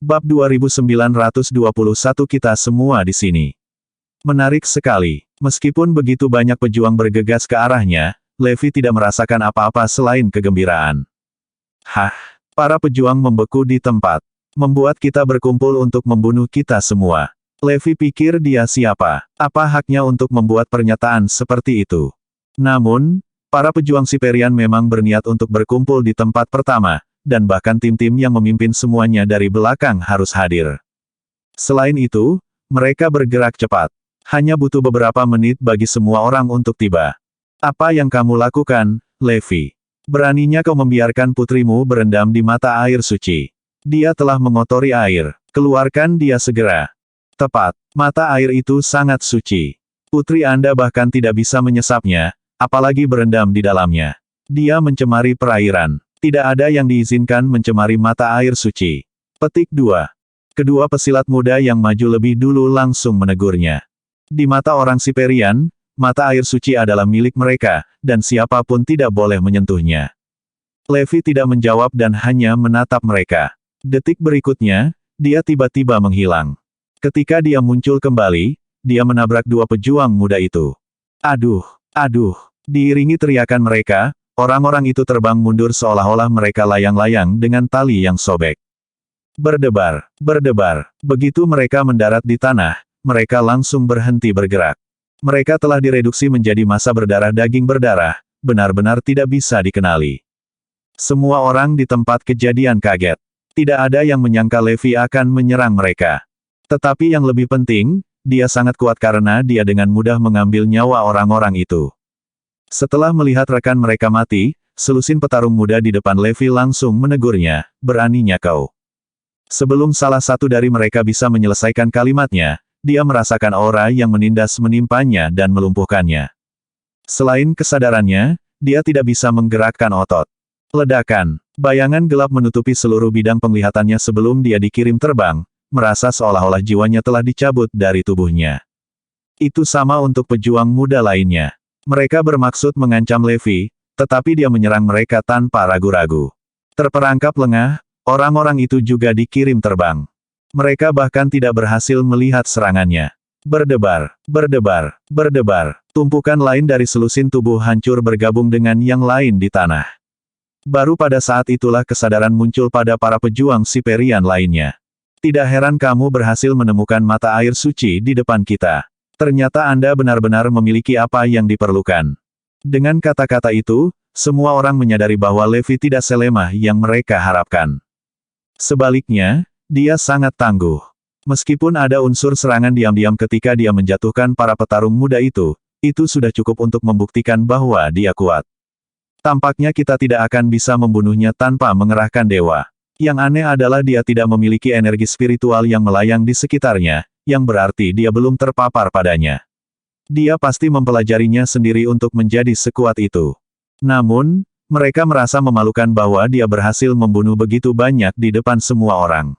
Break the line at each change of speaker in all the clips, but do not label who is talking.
Bab 2921 kita semua di sini. Menarik sekali. Meskipun begitu banyak pejuang bergegas ke arahnya, Levi tidak merasakan apa-apa selain kegembiraan. Hah, para pejuang membeku di tempat. Membuat kita berkumpul untuk membunuh kita semua. Levi pikir dia siapa? Apa haknya untuk membuat pernyataan seperti itu? Namun, para pejuang Siperian memang berniat untuk berkumpul di tempat pertama, dan bahkan tim-tim yang memimpin semuanya dari belakang harus hadir. Selain itu, mereka bergerak cepat. Hanya butuh beberapa menit bagi semua orang untuk tiba. Apa yang kamu lakukan, Levi? Beraninya kau membiarkan putrimu berendam di mata air suci. Dia telah mengotori air. Keluarkan dia segera. Tepat, mata air itu sangat suci. Putri Anda bahkan tidak bisa menyesapnya, apalagi berendam di dalamnya. Dia mencemari perairan. Tidak ada yang diizinkan mencemari mata air suci. Petik 2. Kedua pesilat muda yang maju lebih dulu langsung menegurnya. Di mata orang Siperian, mata air suci adalah milik mereka, dan siapapun tidak boleh menyentuhnya. Levi tidak menjawab dan hanya menatap mereka. Detik berikutnya, dia tiba-tiba menghilang. Ketika dia muncul kembali, dia menabrak dua pejuang muda itu. Aduh, aduh, diiringi teriakan mereka, orang-orang itu terbang mundur seolah-olah mereka layang-layang dengan tali yang sobek. Berdebar, berdebar. Begitu mereka mendarat di tanah, mereka langsung berhenti bergerak. Mereka telah direduksi menjadi massa berdarah daging berdarah, benar-benar tidak bisa dikenali. Semua orang di tempat kejadian kaget. Tidak ada yang menyangka Levi akan menyerang mereka. Tetapi yang lebih penting, dia sangat kuat karena dia dengan mudah mengambil nyawa orang-orang itu. Setelah melihat rekan mereka mati, selusin petarung muda di depan Levi langsung menegurnya, beraninya kau. Sebelum salah satu dari mereka bisa menyelesaikan kalimatnya, dia merasakan aura yang menindas menimpanya dan melumpuhkannya. Selain kesadarannya, dia tidak bisa menggerakkan otot. Ledakan, bayangan gelap menutupi seluruh bidang penglihatannya sebelum dia dikirim terbang, merasa seolah-olah jiwanya telah dicabut dari tubuhnya. Itu sama untuk pejuang muda lainnya. Mereka bermaksud mengancam Levi, tetapi dia menyerang mereka tanpa ragu-ragu. Terperangkap lengah, orang-orang itu juga dikirim terbang. Mereka bahkan tidak berhasil melihat serangannya. Berdebar, berdebar, berdebar. Tumpukan lain dari selusin tubuh hancur bergabung dengan yang lain di tanah. Baru pada saat itulah kesadaran muncul pada para pejuang Siperian lainnya. Tidak heran kamu berhasil menemukan mata air suci di depan kita. Ternyata Anda benar-benar memiliki apa yang diperlukan. Dengan kata-kata itu, semua orang menyadari bahwa Levi tidak selemah yang mereka harapkan. Sebaliknya, dia sangat tangguh. Meskipun ada unsur serangan diam-diam ketika dia menjatuhkan para petarung muda itu sudah cukup untuk membuktikan bahwa dia kuat. Tampaknya kita tidak akan bisa membunuhnya tanpa mengerahkan dewa. Yang aneh adalah dia tidak memiliki energi spiritual yang melayang di sekitarnya, yang berarti dia belum terpapar padanya. Dia pasti mempelajarinya sendiri untuk menjadi sekuat itu. Namun, mereka merasa memalukan bahwa dia berhasil membunuh begitu banyak di depan semua orang.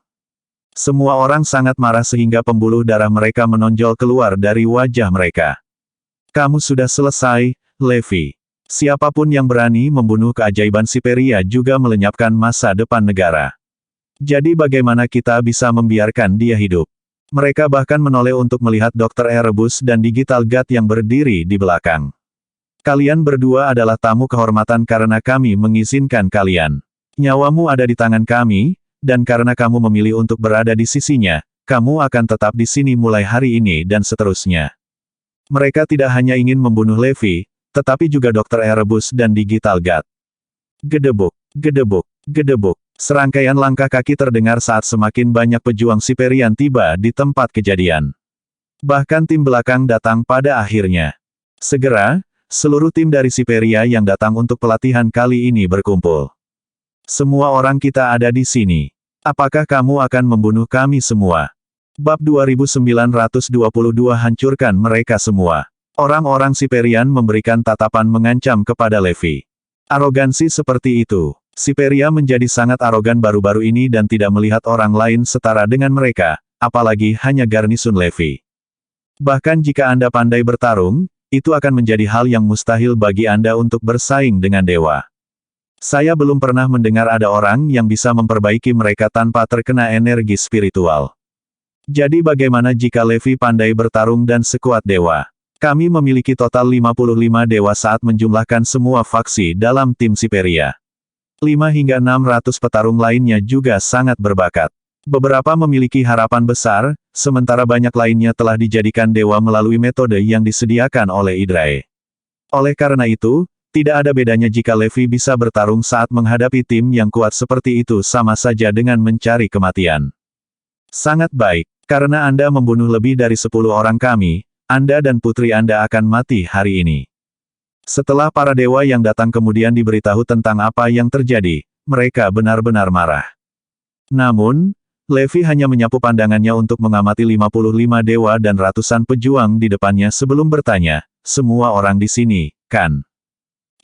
Semua orang sangat marah sehingga pembuluh darah mereka menonjol keluar dari wajah mereka. Kamu sudah selesai, Levi. Siapapun yang berani membunuh keajaiban Siperia juga melenyapkan masa depan negara. Jadi bagaimana kita bisa membiarkan dia hidup? Mereka bahkan menoleh untuk melihat Dr. Erebus dan Digital God yang berdiri di belakang. Kalian berdua adalah tamu kehormatan karena kami mengizinkan kalian. Nyawamu ada di tangan kami, dan karena kamu memilih untuk berada di sisinya, kamu akan tetap di sini mulai hari ini dan seterusnya. Mereka tidak hanya ingin membunuh Levi, tetapi juga Dr. Erebus dan Digital God. Gedebuk, gedebuk, gedebuk. Serangkaian langkah kaki terdengar saat semakin banyak pejuang Siperian tiba di tempat kejadian. Bahkan tim belakang datang pada akhirnya. Segera, seluruh tim dari Siperia yang datang untuk pelatihan kali ini berkumpul. Semua orang kita ada di sini. Apakah kamu akan membunuh kami semua? Bab 2922 hancurkan mereka semua. Orang-orang Siperian memberikan tatapan mengancam kepada Levi. Arogansi seperti itu. Siperia menjadi sangat arogan baru-baru ini dan tidak melihat orang lain setara dengan mereka, apalagi hanya garnisun Levi. Bahkan jika Anda pandai bertarung, itu akan menjadi hal yang mustahil bagi Anda untuk bersaing dengan dewa. Saya belum pernah mendengar ada orang yang bisa memperbaiki mereka tanpa terkena energi spiritual. Jadi bagaimana jika Levi pandai bertarung dan sekuat dewa? Kami memiliki total 55 dewa saat menjumlahkan semua faksi dalam tim Siperia. 5 hingga 600 petarung lainnya juga sangat berbakat. Beberapa memiliki harapan besar, sementara banyak lainnya telah dijadikan dewa melalui metode yang disediakan oleh Hydrae. Oleh karena itu, tidak ada bedanya jika Levi bisa bertarung saat menghadapi tim yang kuat seperti itu sama saja dengan mencari kematian. Sangat baik, karena Anda membunuh lebih dari 10 orang kami, Anda dan putri Anda akan mati hari ini. Setelah para dewa yang datang kemudian diberitahu tentang apa yang terjadi, mereka benar-benar marah. Namun, Levi hanya menyapu pandangannya untuk mengamati 55 dewa dan ratusan pejuang di depannya sebelum bertanya, semua orang di sini, kan?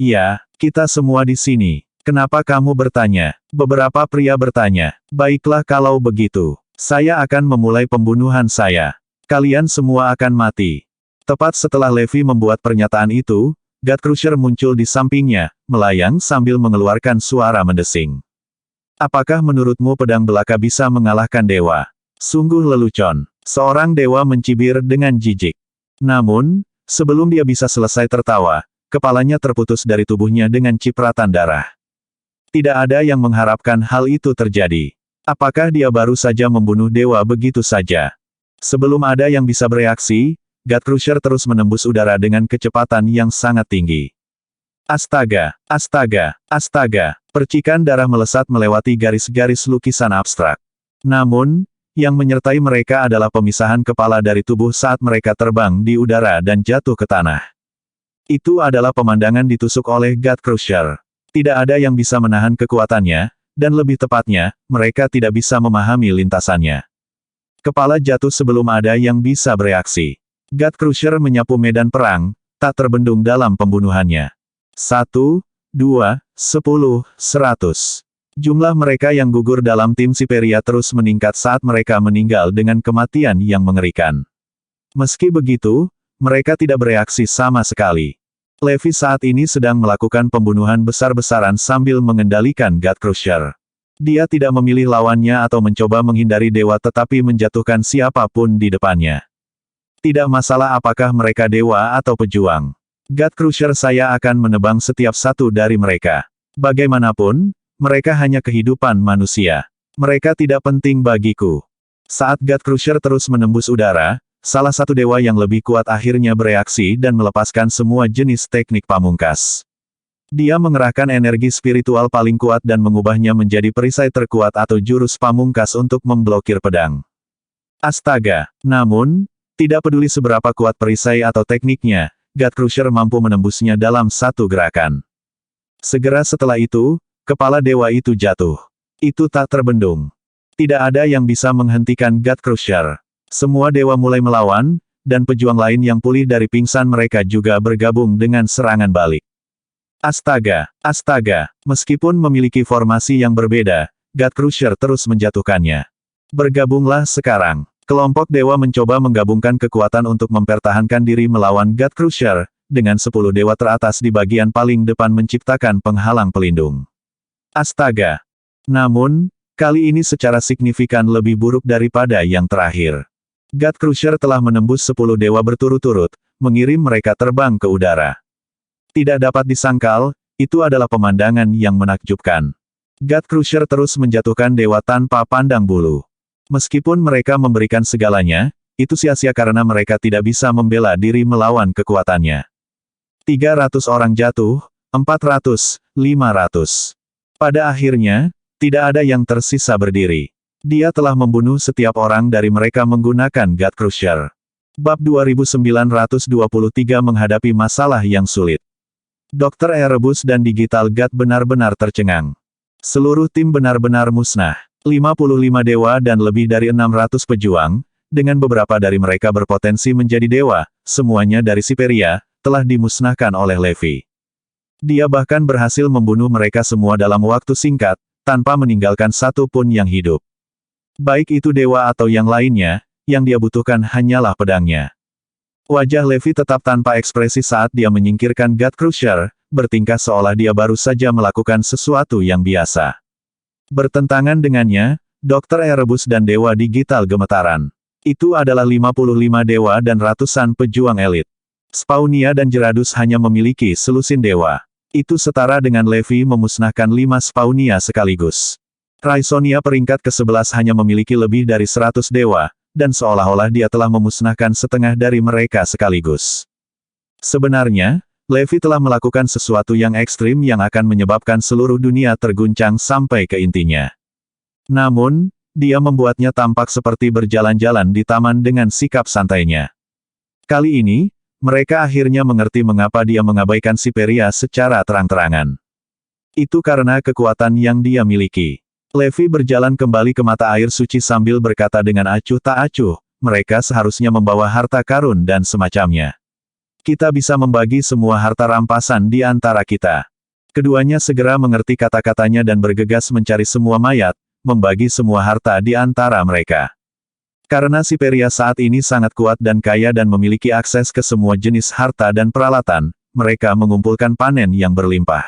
Iya, kita semua di sini. Kenapa kamu bertanya? Beberapa pria bertanya. Baiklah kalau begitu. Saya akan memulai pembunuhan saya. Kalian semua akan mati. Tepat setelah Levi membuat pernyataan itu, God Crusher muncul di sampingnya, melayang sambil mengeluarkan suara mendesing. Apakah menurutmu pedang belaka bisa mengalahkan dewa? Sungguh lelucon. Seorang dewa mencibir dengan jijik. Namun, sebelum dia bisa selesai tertawa, kepalanya terputus dari tubuhnya dengan cipratan darah. Tidak ada yang mengharapkan hal itu terjadi. Apakah dia baru saja membunuh dewa begitu saja? Sebelum ada yang bisa bereaksi, God Crusher terus menembus udara dengan kecepatan yang sangat tinggi. Astaga, astaga, astaga, percikan darah melesat melewati garis-garis lukisan abstrak. Namun, yang menyertai mereka adalah pemisahan kepala dari tubuh saat mereka terbang di udara dan jatuh ke tanah. Itu adalah pemandangan ditusuk oleh God Crusher. Tidak ada yang bisa menahan kekuatannya, dan lebih tepatnya, mereka tidak bisa memahami lintasannya. Kepala jatuh sebelum ada yang bisa bereaksi. God Crusher menyapu medan perang, tak terbendung dalam pembunuhannya. 1, 2, 10, 100. Jumlah mereka yang gugur dalam tim Siperia terus meningkat saat mereka meninggal dengan kematian yang mengerikan. Meski begitu, mereka tidak bereaksi sama sekali. Levi saat ini sedang melakukan pembunuhan besar-besaran sambil mengendalikan God Crusher. Dia tidak memilih lawannya atau mencoba menghindari dewa tetapi menjatuhkan siapapun di depannya. Tidak masalah apakah mereka dewa atau pejuang. God Crusher saya akan menebang setiap satu dari mereka. Bagaimanapun, mereka hanya kehidupan manusia. Mereka tidak penting bagiku. Saat God Crusher terus menembus udara, salah satu dewa yang lebih kuat akhirnya bereaksi dan melepaskan semua jenis teknik pamungkas. Dia mengerahkan energi spiritual paling kuat dan mengubahnya menjadi perisai terkuat atau jurus pamungkas untuk memblokir pedang. Astaga! Namun, tidak peduli seberapa kuat perisai atau tekniknya, God Crusher mampu menembusnya dalam satu gerakan. Segera setelah itu, kepala dewa itu jatuh. Itu tak terbendung. Tidak ada yang bisa menghentikan God Crusher. Semua dewa mulai melawan, dan pejuang lain yang pulih dari pingsan mereka juga bergabung dengan serangan balik. Astaga, astaga, meskipun memiliki formasi yang berbeda, God Crusher terus menjatuhkannya. Bergabunglah sekarang. Kelompok dewa mencoba menggabungkan kekuatan untuk mempertahankan diri melawan God Crusher, dengan 10 dewa teratas di bagian paling depan menciptakan penghalang pelindung. Astaga! Namun, kali ini secara signifikan lebih buruk daripada yang terakhir. God Crusher telah menembus 10 dewa berturut-turut, mengirim mereka terbang ke udara. Tidak dapat disangkal, itu adalah pemandangan yang menakjubkan. God Crusher terus menjatuhkan dewa tanpa pandang bulu. Meskipun mereka memberikan segalanya, itu sia-sia karena mereka tidak bisa membela diri melawan kekuatannya. 300 orang jatuh, 400, 500. Pada akhirnya, tidak ada yang tersisa berdiri. Dia telah membunuh setiap orang dari mereka menggunakan God Crusher. Bab 2923 menghadapi masalah yang sulit. Dr. Erebus dan Digital God benar-benar tercengang. Seluruh tim benar-benar musnah. 55 dewa dan lebih dari 600 pejuang, dengan beberapa dari mereka berpotensi menjadi dewa, semuanya dari Siperia, telah dimusnahkan oleh Levi. Dia bahkan berhasil membunuh mereka semua dalam waktu singkat, tanpa meninggalkan satu pun yang hidup. Baik itu dewa atau yang lainnya, yang dia butuhkan hanyalah pedangnya. Wajah Levi tetap tanpa ekspresi saat dia menyingkirkan God Crusher, bertingkah seolah dia baru saja melakukan sesuatu yang biasa. Bertentangan dengannya, Dr. Erebus dan Dewa Digital gemetaran. Itu adalah 55 dewa dan ratusan pejuang elit. Spawnia dan Jeradus hanya memiliki selusin dewa. Itu setara dengan Levi memusnahkan 5 Spawnia sekaligus. Raisonia peringkat ke-11 hanya memiliki lebih dari 100 dewa, dan seolah-olah dia telah memusnahkan setengah dari mereka sekaligus. Sebenarnya, Levi telah melakukan sesuatu yang ekstrim yang akan menyebabkan seluruh dunia terguncang sampai ke intinya. Namun, dia membuatnya tampak seperti berjalan-jalan di taman dengan sikap santainya. Kali ini, mereka akhirnya mengerti mengapa dia mengabaikan Siperia secara terang-terangan. Itu karena kekuatan yang dia miliki. Levi berjalan kembali ke mata air suci sambil berkata dengan acuh tak acuh, mereka seharusnya membawa harta karun dan semacamnya. Kita bisa membagi semua harta rampasan di antara kita. Keduanya segera mengerti kata-katanya dan bergegas mencari semua mayat, membagi semua harta di antara mereka. Karena Siperia saat ini sangat kuat dan kaya dan memiliki akses ke semua jenis harta dan peralatan, mereka mengumpulkan panen yang berlimpah.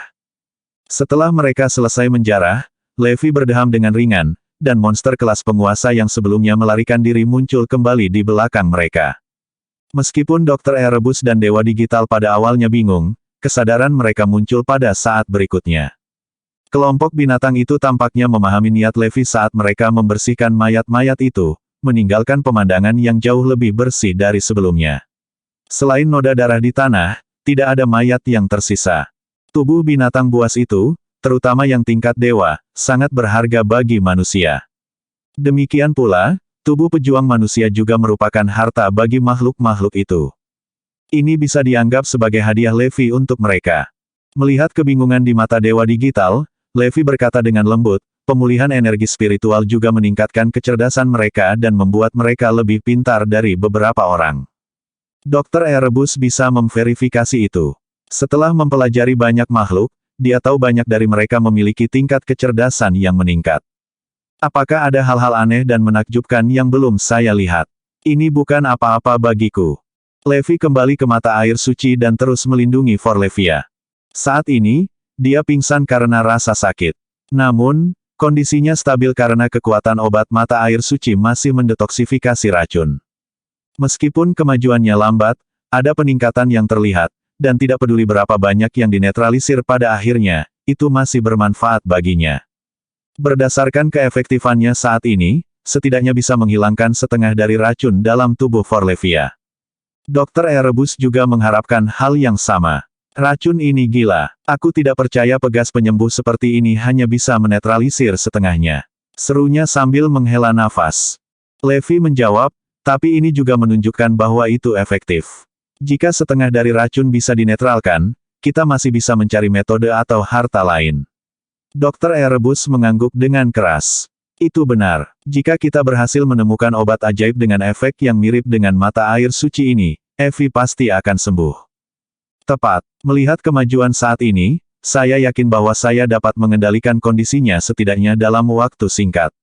Setelah mereka selesai menjarah, Levi berdeham dengan ringan, dan monster kelas penguasa yang sebelumnya melarikan diri muncul kembali di belakang mereka. Meskipun Dr. Erebus dan Dewa Digital pada awalnya bingung, kesadaran mereka muncul pada saat berikutnya. Kelompok binatang itu tampaknya memahami niat Levi saat mereka membersihkan mayat-mayat itu, meninggalkan pemandangan yang jauh lebih bersih dari sebelumnya. Selain noda darah di tanah, tidak ada mayat yang tersisa. Tubuh binatang buas itu, terutama yang tingkat dewa, sangat berharga bagi manusia. Demikian pula, tubuh pejuang manusia juga merupakan harta bagi makhluk-makhluk itu. Ini bisa dianggap sebagai hadiah Levi untuk mereka. Melihat kebingungan di mata Dewa Digital, Levi berkata dengan lembut, pemulihan energi spiritual juga meningkatkan kecerdasan mereka dan membuat mereka lebih pintar dari beberapa orang. Dr. Erebus bisa memverifikasi itu. Setelah mempelajari banyak makhluk, dia tahu banyak dari mereka memiliki tingkat kecerdasan yang meningkat. Apakah ada hal-hal aneh dan menakjubkan yang belum saya lihat? Ini bukan apa-apa bagiku. Levi kembali ke mata air suci dan terus melindungi Forlevia. Saat ini, dia pingsan karena rasa sakit. Namun, kondisinya stabil karena kekuatan obat mata air suci masih mendetoksifikasi racun. Meskipun kemajuannya lambat, ada peningkatan yang terlihat, dan tidak peduli berapa banyak yang dinetralisir pada akhirnya, itu masih bermanfaat baginya. Berdasarkan keefektifannya saat ini, setidaknya bisa menghilangkan setengah dari racun dalam tubuh Forlevia. Dr. Erebus juga mengharapkan hal yang sama. Racun ini gila. Aku tidak percaya pegas penyembuh seperti ini hanya bisa menetralisir setengahnya. Serunya sambil menghela nafas. Levi menjawab, tapi ini juga menunjukkan bahwa itu efektif. Jika setengah dari racun bisa dinetralkan, kita masih bisa mencari metode atau harta lain. Dr. Erebus mengangguk dengan keras. Itu benar. Jika kita berhasil menemukan obat ajaib dengan efek yang mirip dengan mata air suci ini, Evie pasti akan sembuh. Tepat. Melihat kemajuan saat ini, saya yakin bahwa saya dapat mengendalikan kondisinya setidaknya dalam waktu singkat.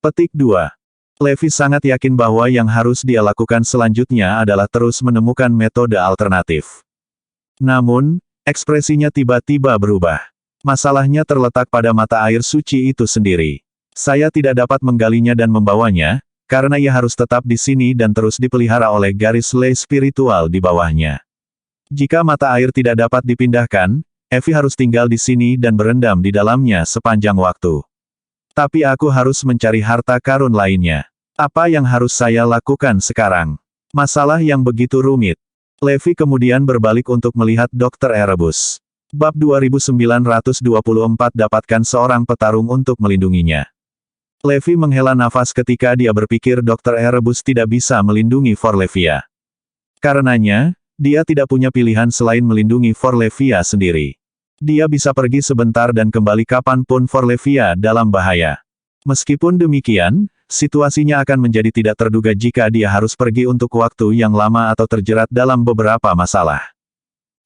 Petik 2. Levi sangat yakin bahwa yang harus dia lakukan selanjutnya adalah terus menemukan metode alternatif. Namun, ekspresinya tiba-tiba berubah. Masalahnya terletak pada mata air suci itu sendiri. Saya tidak dapat menggalinya dan membawanya, karena ia harus tetap di sini dan terus dipelihara oleh garis lei spiritual di bawahnya. Jika mata air tidak dapat dipindahkan, Evie harus tinggal di sini dan berendam di dalamnya sepanjang waktu. Tapi aku harus mencari harta karun lainnya. Apa yang harus saya lakukan sekarang? Masalah yang begitu rumit. Levi kemudian berbalik untuk melihat Dr. Erebus. Bab 2924 dapatkan seorang petarung untuk melindunginya. Levi menghela nafas ketika dia berpikir Dr. Erebus tidak bisa melindungi Forlevia. Karenanya, dia tidak punya pilihan selain melindungi Forlevia sendiri. Dia bisa pergi sebentar dan kembali kapanpun Forlevia dalam bahaya. Meskipun demikian, situasinya akan menjadi tidak terduga jika dia harus pergi untuk waktu yang lama atau terjerat dalam beberapa masalah.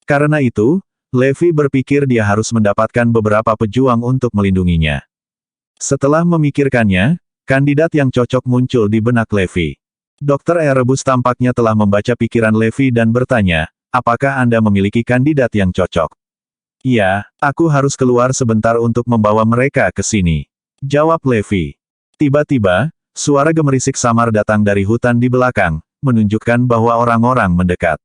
Karena itu, Levi berpikir dia harus mendapatkan beberapa pejuang untuk melindunginya. Setelah memikirkannya, kandidat yang cocok muncul di benak Levi. Dr. Erebus tampaknya telah membaca pikiran Levi dan bertanya, apakah Anda memiliki kandidat yang cocok? Iya, aku harus keluar sebentar untuk membawa mereka ke sini. Jawab Levi. Tiba-tiba, suara gemerisik samar datang dari hutan di belakang, menunjukkan bahwa orang-orang mendekat.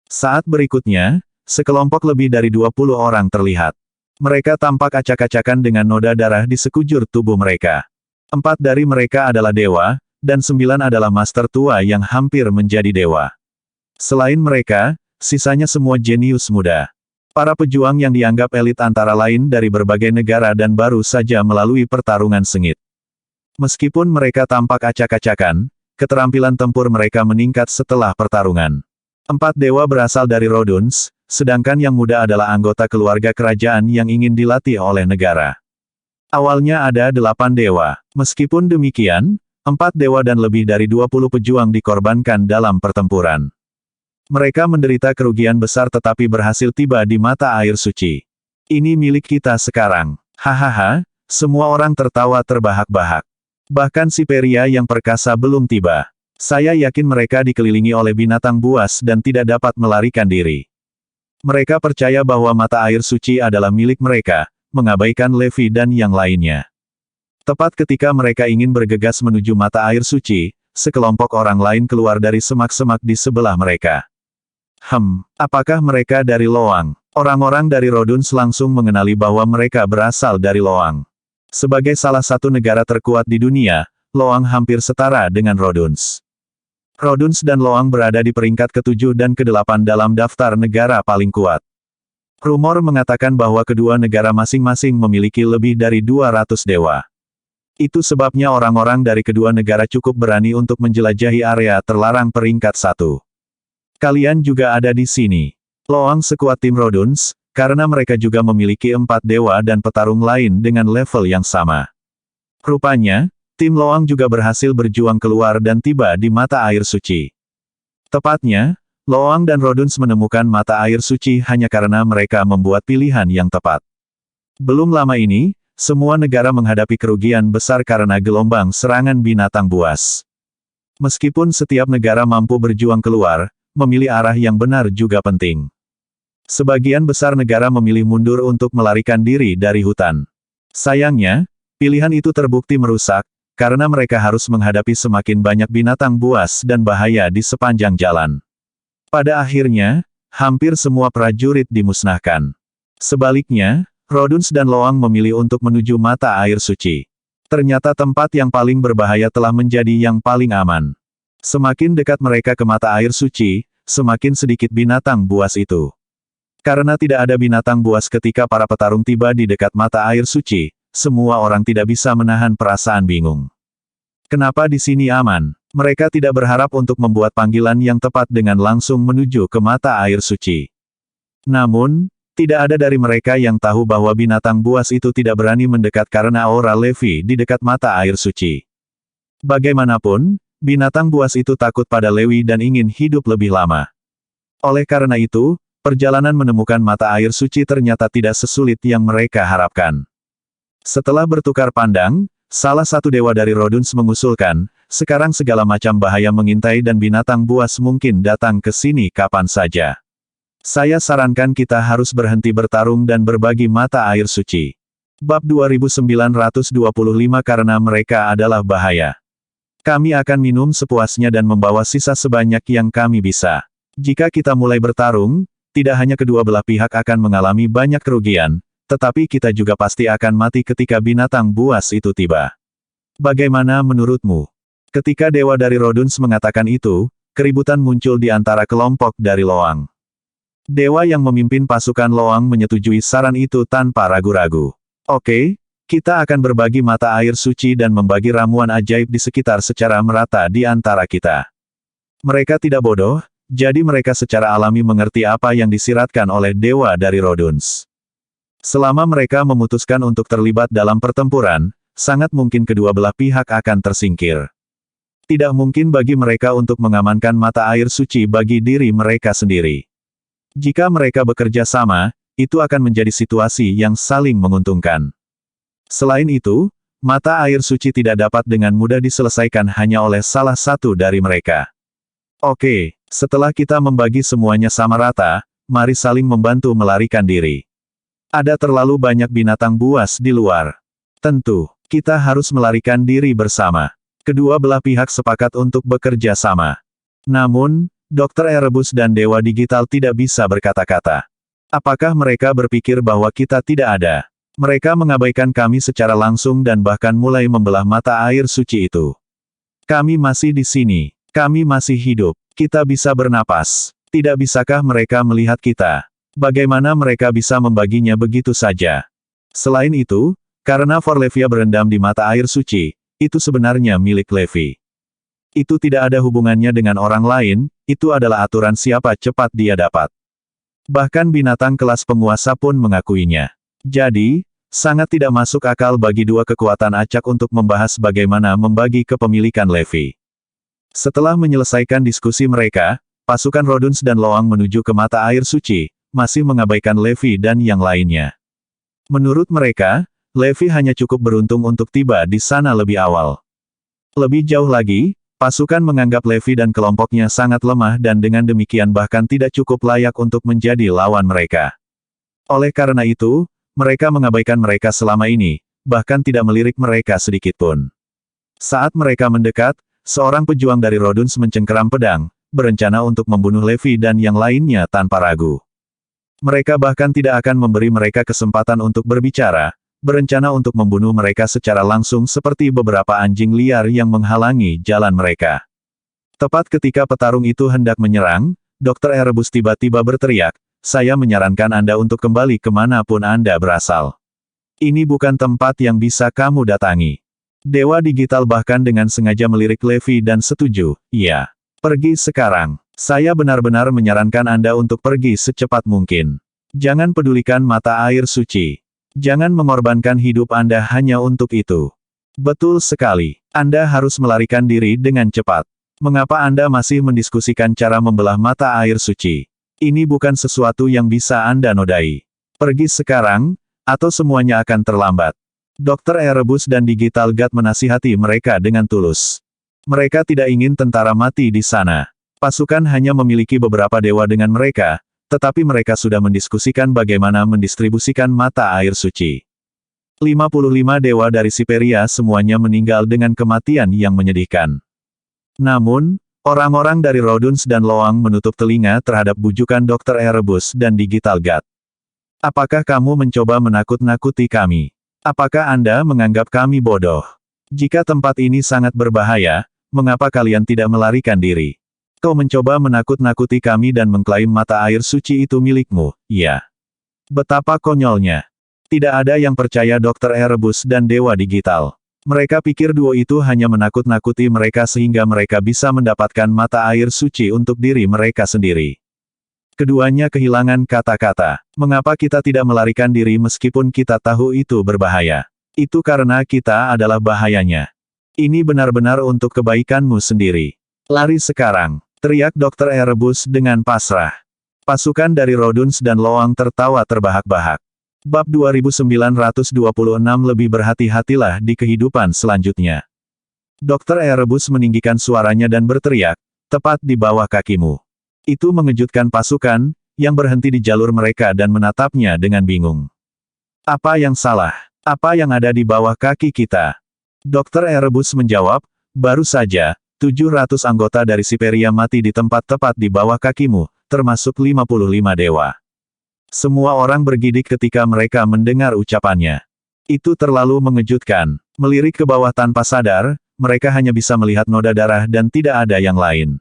Saat berikutnya, sekelompok lebih dari 20 orang terlihat. Mereka tampak acak-acakan dengan noda darah di sekujur tubuh mereka. 4 dari mereka adalah dewa, dan 9 adalah master tua yang hampir menjadi dewa. Selain mereka, sisanya semua jenius muda. Para pejuang yang dianggap elit antara lain dari berbagai negara dan baru saja melalui pertarungan sengit. Meskipun mereka tampak acak-acakan, keterampilan tempur mereka meningkat setelah pertarungan. 4 dewa berasal dari Roduns, sedangkan yang muda adalah anggota keluarga kerajaan yang ingin dilatih oleh negara. Awalnya ada 8 dewa. Meskipun demikian, 4 dewa dan lebih dari 20 pejuang dikorbankan dalam pertempuran. Mereka menderita kerugian besar tetapi berhasil tiba di mata air suci. Ini milik kita sekarang. Hahaha, semua orang tertawa terbahak-bahak. Bahkan si pria yang perkasa belum tiba. Saya yakin mereka dikelilingi oleh binatang buas dan tidak dapat melarikan diri. Mereka percaya bahwa mata air suci adalah milik mereka, mengabaikan Levi dan yang lainnya. Tepat ketika mereka ingin bergegas menuju mata air suci, sekelompok orang lain keluar dari semak-semak di sebelah mereka. Apakah mereka dari Loang? Orang-orang dari Roduns langsung mengenali bahwa mereka berasal dari Loang. Sebagai salah satu negara terkuat di dunia, Loang hampir setara dengan Roduns. Roduns dan Loang berada di peringkat ke-7 dan ke-8 dalam daftar negara paling kuat. Rumor mengatakan bahwa kedua negara masing-masing memiliki lebih dari 200 dewa. Itu sebabnya orang-orang dari kedua negara cukup berani untuk menjelajahi area terlarang peringkat 1. Kalian juga ada di sini. Loang sekuat tim Roduns, karena mereka juga memiliki 4 dewa dan petarung lain dengan level yang sama. Rupanya, tim Loang juga berhasil berjuang keluar dan tiba di mata air suci. Tepatnya, Loang dan Roduns menemukan mata air suci hanya karena mereka membuat pilihan yang tepat. Belum lama ini, semua negara menghadapi kerugian besar karena gelombang serangan binatang buas. Meskipun setiap negara mampu berjuang keluar, memilih arah yang benar juga penting. Sebagian besar negara memilih mundur untuk melarikan diri dari hutan. Sayangnya, pilihan itu terbukti merusak, karena mereka harus menghadapi semakin banyak binatang buas dan bahaya di sepanjang jalan. Pada akhirnya, hampir semua prajurit dimusnahkan. Sebaliknya, Roduns dan Loang memilih untuk menuju mata air suci. Ternyata tempat yang paling berbahaya telah menjadi yang paling aman. Semakin dekat mereka ke mata air suci, semakin sedikit binatang buas itu. Karena tidak ada binatang buas ketika para petarung tiba di dekat mata air suci, semua orang tidak bisa menahan perasaan bingung. Kenapa di sini aman? Mereka tidak berharap untuk membuat panggilan yang tepat dengan langsung menuju ke mata air suci. Namun, tidak ada dari mereka yang tahu bahwa binatang buas itu tidak berani mendekat karena aura Levi di dekat mata air suci. Bagaimanapun, binatang buas itu takut pada Levi dan ingin hidup lebih lama. Oleh karena itu, perjalanan menemukan mata air suci ternyata tidak sesulit yang mereka harapkan. Setelah bertukar pandang, salah satu dewa dari Roduns mengusulkan, sekarang segala macam bahaya mengintai dan binatang buas mungkin datang ke sini kapan saja. Saya sarankan kita harus berhenti bertarung dan berbagi mata air suci. Bab 2925 karena mereka adalah bahaya. Kami akan minum sepuasnya dan membawa sisa sebanyak yang kami bisa. Jika kita mulai bertarung, tidak hanya kedua belah pihak akan mengalami banyak kerugian, tetapi kita juga pasti akan mati ketika binatang buas itu tiba. Bagaimana menurutmu? Ketika dewa dari Roduns mengatakan itu, keributan muncul di antara kelompok dari Loang. Dewa yang memimpin pasukan Loang menyetujui saran itu tanpa ragu-ragu. Oke, kita akan berbagi mata air suci dan membagi ramuan ajaib di sekitar secara merata di antara kita. Mereka tidak bodoh, jadi mereka secara alami mengerti apa yang disiratkan oleh dewa dari Roduns. Selama mereka memutuskan untuk terlibat dalam pertempuran, sangat mungkin kedua belah pihak akan tersingkir. Tidak mungkin bagi mereka untuk mengamankan mata air suci bagi diri mereka sendiri. Jika mereka bekerja sama, itu akan menjadi situasi yang saling menguntungkan. Selain itu, mata air suci tidak dapat dengan mudah diselesaikan hanya oleh salah satu dari mereka. Oke, setelah kita membagi semuanya sama rata, mari saling membantu melarikan diri. Ada terlalu banyak binatang buas di luar. Tentu, kita harus melarikan diri bersama. Kedua belah pihak sepakat untuk bekerja sama. Namun, Dr. Erebus dan Dewa Digital tidak bisa berkata-kata. Apakah mereka berpikir bahwa kita tidak ada? Mereka mengabaikan kami secara langsung dan bahkan mulai membelah mata air suci itu. Kami masih di sini. Kami masih hidup. Kita bisa bernapas. Tidak bisakah mereka melihat kita? Bagaimana mereka bisa membaginya begitu saja? Selain itu, karena Forlevia berendam di mata air suci, itu sebenarnya milik Levi. Itu tidak ada hubungannya dengan orang lain, itu adalah aturan siapa cepat dia dapat. Bahkan binatang kelas penguasa pun mengakuinya. Jadi, sangat tidak masuk akal bagi dua kekuatan acak untuk membahas bagaimana membagi kepemilikan Levi. Setelah menyelesaikan diskusi mereka, pasukan Roduns dan Loang menuju ke mata air suci, masih mengabaikan Levi dan yang lainnya. Menurut mereka, Levi hanya cukup beruntung untuk tiba di sana lebih awal. Lebih jauh lagi, pasukan menganggap Levi dan kelompoknya sangat lemah dan dengan demikian bahkan tidak cukup layak untuk menjadi lawan mereka. Oleh karena itu, mereka mengabaikan mereka selama ini, bahkan tidak melirik mereka sedikitpun. Saat mereka mendekat, seorang pejuang dari Roduns mencengkeram pedang, berencana untuk membunuh Levi dan yang lainnya tanpa ragu. Mereka bahkan tidak akan memberi mereka kesempatan untuk berbicara, berencana untuk membunuh mereka secara langsung seperti beberapa anjing liar yang menghalangi jalan mereka. Tepat ketika petarung itu hendak menyerang, Dr. Erebus tiba-tiba berteriak, "Saya menyarankan Anda untuk kembali kemanapun Anda berasal. Ini bukan tempat yang bisa kamu datangi." Dewa Digital bahkan dengan sengaja melirik Levi dan setuju, "Iya. Pergi sekarang. Saya benar-benar menyarankan Anda untuk pergi secepat mungkin. Jangan pedulikan mata air suci. Jangan mengorbankan hidup Anda hanya untuk itu." "Betul sekali. Anda harus melarikan diri dengan cepat. Mengapa Anda masih mendiskusikan cara membelah mata air suci? Ini bukan sesuatu yang bisa Anda nodai. Pergi sekarang, atau semuanya akan terlambat." Dr. Erebus dan Digital God menasihati mereka dengan tulus. Mereka tidak ingin tentara mati di sana. Pasukan hanya memiliki beberapa dewa dengan mereka, tetapi mereka sudah mendiskusikan bagaimana mendistribusikan mata air suci. 55 dewa dari Siperia semuanya meninggal dengan kematian yang menyedihkan. Namun, orang-orang dari Roduns dan Loang menutup telinga terhadap bujukan Dr. Erebus dan Digital God. "Apakah kamu mencoba menakut-nakuti kami? Apakah Anda menganggap kami bodoh? Jika tempat ini sangat berbahaya, mengapa kalian tidak melarikan diri? Kau mencoba menakut-nakuti kami dan mengklaim mata air suci itu milikmu, ya? Betapa konyolnya. Tidak ada yang percaya Dr. Erebus dan Dewa Digital. Mereka pikir duo itu hanya menakut-nakuti mereka sehingga mereka bisa mendapatkan mata air suci untuk diri mereka sendiri. Keduanya kehilangan kata-kata. Mengapa kita tidak melarikan diri meskipun kita tahu itu berbahaya? Itu karena kita adalah bahayanya. Ini benar-benar untuk kebaikanmu sendiri. Lari sekarang. Teriak Dr. Erebus dengan pasrah. Pasukan dari Roduns dan Loang tertawa terbahak-bahak. Bab 2926 Lebih berhati-hatilah di kehidupan selanjutnya. Dr. Erebus meninggikan suaranya dan berteriak, "Tepat di bawah kakimu." Itu mengejutkan pasukan, yang berhenti di jalur mereka dan menatapnya dengan bingung. "Apa yang salah? Apa yang ada di bawah kaki kita?" Dr. Erebus menjawab, "Baru saja, 700 anggota dari Siperia mati di tempat tepat di bawah kakimu, termasuk 55 dewa." Semua orang bergidik ketika mereka mendengar ucapannya. Itu terlalu mengejutkan. Melirik ke bawah tanpa sadar, mereka hanya bisa melihat noda darah dan tidak ada yang lain.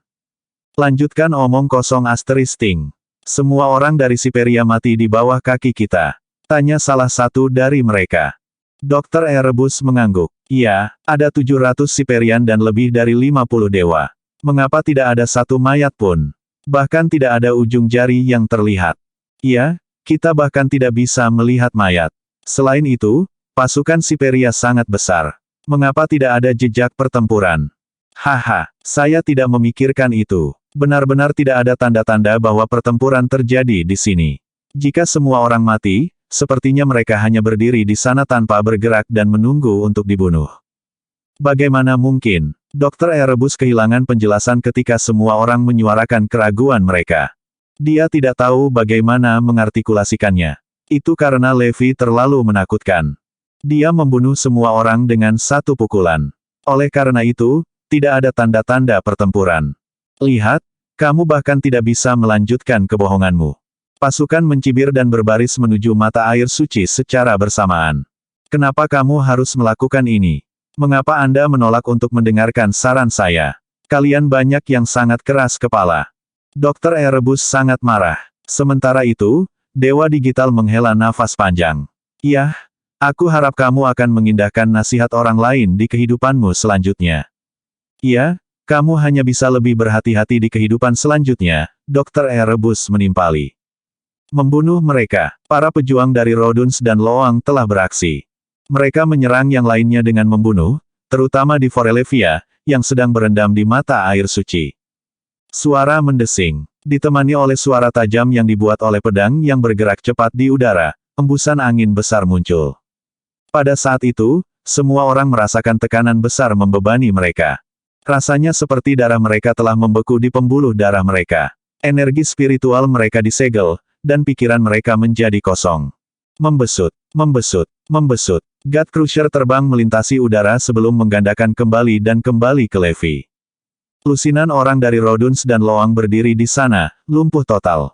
"Lanjutkan omong kosong ***. Semua orang dari Siperia mati di bawah kaki kita," tanya salah satu dari mereka. Dr. Erebus mengangguk. "Iya, ada 700 Siperian dan lebih dari 50 dewa. Mengapa tidak ada satu mayat pun? Bahkan tidak ada ujung jari yang terlihat. Iya, kita bahkan tidak bisa melihat mayat. Selain itu, pasukan Siperia sangat besar. Mengapa tidak ada jejak pertempuran? Haha, saya tidak memikirkan itu. Benar-benar tidak ada tanda-tanda bahwa pertempuran terjadi di sini. Jika semua orang mati, sepertinya mereka hanya berdiri di sana tanpa bergerak dan menunggu untuk dibunuh. Bagaimana mungkin?" Dr. Erebus kehilangan penjelasan ketika semua orang menyuarakan keraguan mereka. Dia tidak tahu bagaimana mengartikulasikannya. Itu karena Levi terlalu menakutkan. Dia membunuh semua orang dengan satu pukulan. Oleh karena itu, tidak ada tanda-tanda pertempuran. Lihat, kamu bahkan tidak bisa melanjutkan kebohonganmu. Pasukan mencibir dan berbaris menuju mata air suci secara bersamaan. Kenapa kamu harus melakukan ini? Mengapa Anda menolak untuk mendengarkan saran saya? Kalian banyak yang sangat keras kepala. Dr. Erebus sangat marah. Sementara itu, Dewa Digital menghela nafas panjang. Yah, aku harap kamu akan mengindahkan nasihat orang lain di kehidupanmu selanjutnya. Iya, kamu hanya bisa lebih berhati-hati di kehidupan selanjutnya, Dr. Erebus menimpali. Membunuh mereka, para pejuang dari Roduns dan Loang telah beraksi. Mereka menyerang yang lainnya dengan membunuh, terutama di Forelevia, yang sedang berendam di mata air suci. Suara mendesing, ditemani oleh suara tajam yang dibuat oleh pedang yang bergerak cepat di udara, embusan angin besar muncul. Pada saat itu, semua orang merasakan tekanan besar membebani mereka. Rasanya seperti darah mereka telah membeku di pembuluh darah mereka. Energi spiritual mereka disegel, dan pikiran mereka menjadi kosong. Membesut, membesut, membesut. God Crusher terbang melintasi udara sebelum menggandakan kembali dan kembali ke Levi. Lusinan orang dari Roduns dan Loang berdiri di sana, lumpuh total.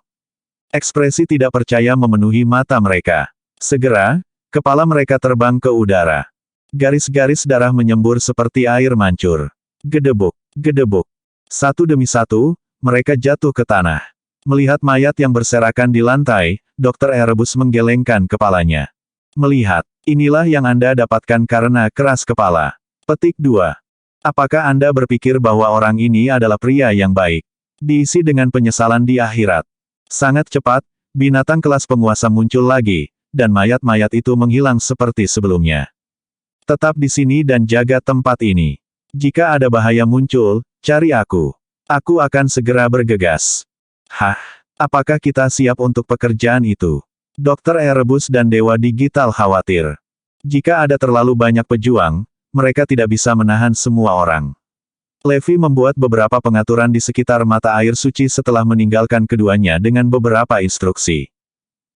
Ekspresi tidak percaya memenuhi mata mereka. Segera, kepala mereka terbang ke udara. Garis-garis darah menyembur seperti air mancur. Gedebuk, gedebuk. Satu demi satu, mereka jatuh ke tanah. Melihat mayat yang berserakan di lantai, Dr. Erebus menggelengkan kepalanya. Melihat, inilah yang Anda dapatkan karena keras kepala. Petik 2. Apakah Anda berpikir bahwa orang ini adalah pria yang baik? Diisi dengan penyesalan di akhirat. Sangat cepat, binatang kelas penguasa muncul lagi, dan mayat-mayat itu menghilang seperti sebelumnya. Tetap di sini dan jaga tempat ini. Jika ada bahaya muncul, cari aku. Aku akan segera bergegas. Hah, apakah kita siap untuk pekerjaan itu? Dr. Erebus dan Dewa Digital khawatir. Jika ada terlalu banyak pejuang, mereka tidak bisa menahan semua orang. Levi membuat beberapa pengaturan di sekitar mata air suci setelah meninggalkan keduanya dengan beberapa instruksi.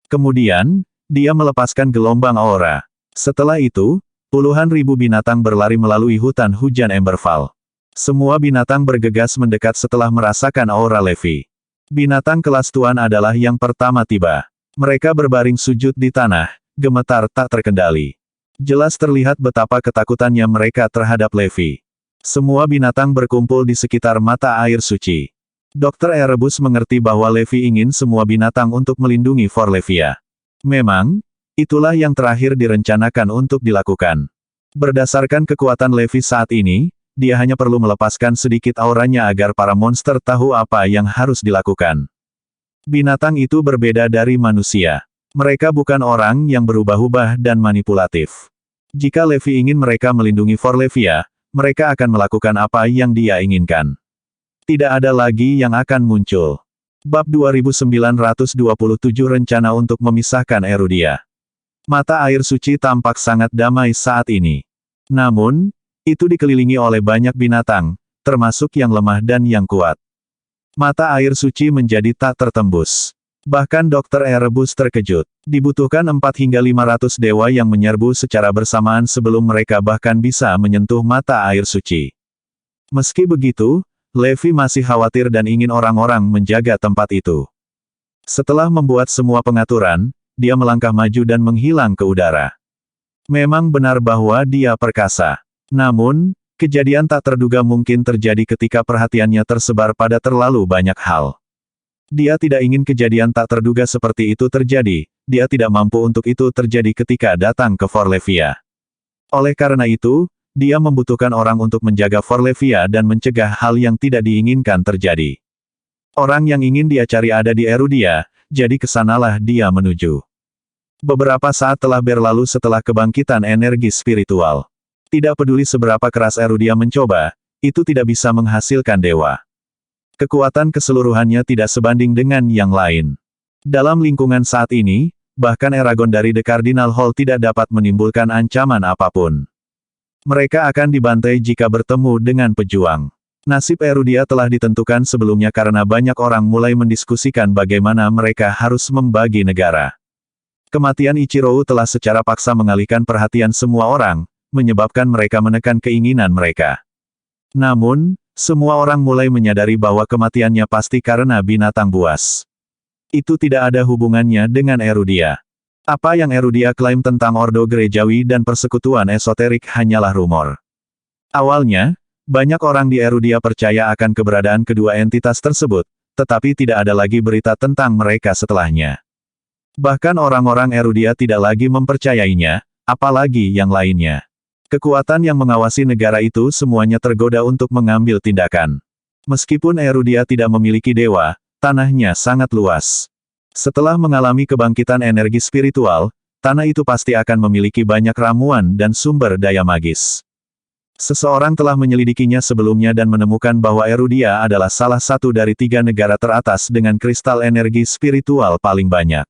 Kemudian, dia melepaskan gelombang aura. Setelah itu, puluhan ribu binatang berlari melalui hutan hujan Emberfall. Semua binatang bergegas mendekat setelah merasakan aura Levi. Binatang kelas tuan adalah yang pertama tiba. Mereka berbaring sujud di tanah, gemetar tak terkendali. Jelas terlihat betapa ketakutannya mereka terhadap Levi. Semua binatang berkumpul di sekitar mata air suci. Dr. Erebus mengerti bahwa Levi ingin semua binatang untuk melindungi Forlevia. Memang, itulah yang terakhir direncanakan untuk dilakukan. Berdasarkan kekuatan Levi saat ini, dia hanya perlu melepaskan sedikit auranya agar para monster tahu apa yang harus dilakukan. Binatang itu berbeda dari manusia. Mereka bukan orang yang berubah-ubah dan manipulatif. Jika Levi ingin mereka melindungi Forlevia, mereka akan melakukan apa yang dia inginkan. Tidak ada lagi yang akan muncul. Bab 2927 Rencana untuk memisahkan Erudia. Mata air suci tampak sangat damai saat ini. Namun, itu dikelilingi oleh banyak binatang, termasuk yang lemah dan yang kuat. Mata air suci menjadi tak tertembus. Bahkan Dr. Erebus terkejut. Dibutuhkan 4 hingga 500 dewa yang menyerbu secara bersamaan sebelum mereka bahkan bisa menyentuh mata air suci. Meski begitu, Levi masih khawatir dan ingin orang-orang menjaga tempat itu. Setelah membuat semua pengaturan, dia melangkah maju dan menghilang ke udara. Memang benar bahwa dia perkasa. Namun, kejadian tak terduga mungkin terjadi ketika perhatiannya tersebar pada terlalu banyak hal. Dia tidak ingin kejadian tak terduga seperti itu terjadi, dia tidak mampu untuk itu terjadi ketika datang ke Forlevia. Oleh karena itu, dia membutuhkan orang untuk menjaga Forlevia dan mencegah hal yang tidak diinginkan terjadi. Orang yang ingin dia cari ada di Erudia, jadi kesanalah dia menuju. Beberapa saat telah berlalu setelah kebangkitan energi spiritual. Tidak peduli seberapa keras Erudia mencoba, itu tidak bisa menghasilkan dewa. Kekuatan keseluruhannya tidak sebanding dengan yang lain. Dalam lingkungan saat ini, bahkan Eragon dari The Cardinal Hall tidak dapat menimbulkan ancaman apapun. Mereka akan dibantai jika bertemu dengan pejuang. Nasib Erudia telah ditentukan sebelumnya karena banyak orang mulai mendiskusikan bagaimana mereka harus membagi negara. Kematian Ichiro telah secara paksa mengalihkan perhatian semua orang, menyebabkan mereka menekan keinginan mereka. Namun, semua orang mulai menyadari bahwa kematiannya pasti karena binatang buas. Itu tidak ada hubungannya dengan Erudia. Apa yang Erudia klaim tentang Ordo Gerejawi dan persekutuan esoterik hanyalah rumor. Awalnya, banyak orang di Erudia percaya akan keberadaan kedua entitas tersebut, tetapi tidak ada lagi berita tentang mereka setelahnya. Bahkan orang-orang Erudia tidak lagi mempercayainya, apalagi yang lainnya. Kekuatan yang mengawasi negara itu semuanya tergoda untuk mengambil tindakan. Meskipun Erudia tidak memiliki dewa, tanahnya sangat luas. Setelah mengalami kebangkitan energi spiritual, tanah itu pasti akan memiliki banyak ramuan dan sumber daya magis. Seseorang telah menyelidikinya sebelumnya dan menemukan bahwa Erudia adalah salah satu dari 3 negara teratas dengan kristal energi spiritual paling banyak.